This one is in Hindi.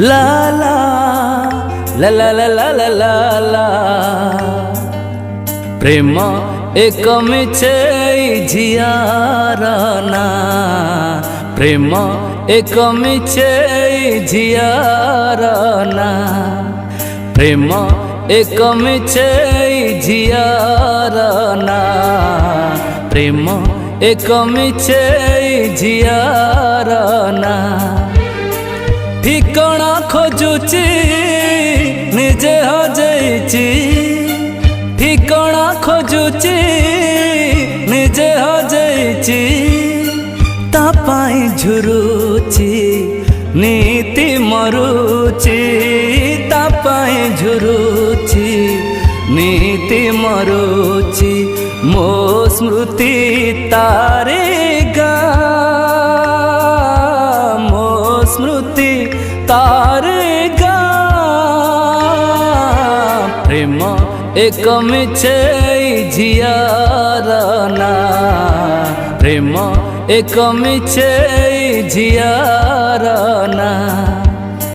ला ला ला ला ला ला ला ला ला प्रेम एक मिछे झियारना प्रेम एक मिछे झियारना प्रेम एक मिछे झियारना प्रेम एक मिछे झियारना ठिकाना खोजुची निजे हजेची ठिकाना खोजुची निजे हजेची तापाई झुरुची नीति मरुची तापाई झुरुची नीति मरुची मो स्मृति तारे गा मो स्मृति तारे गा प्रेम एक मिछे झियारना प्रेम एक मिछे झियारना।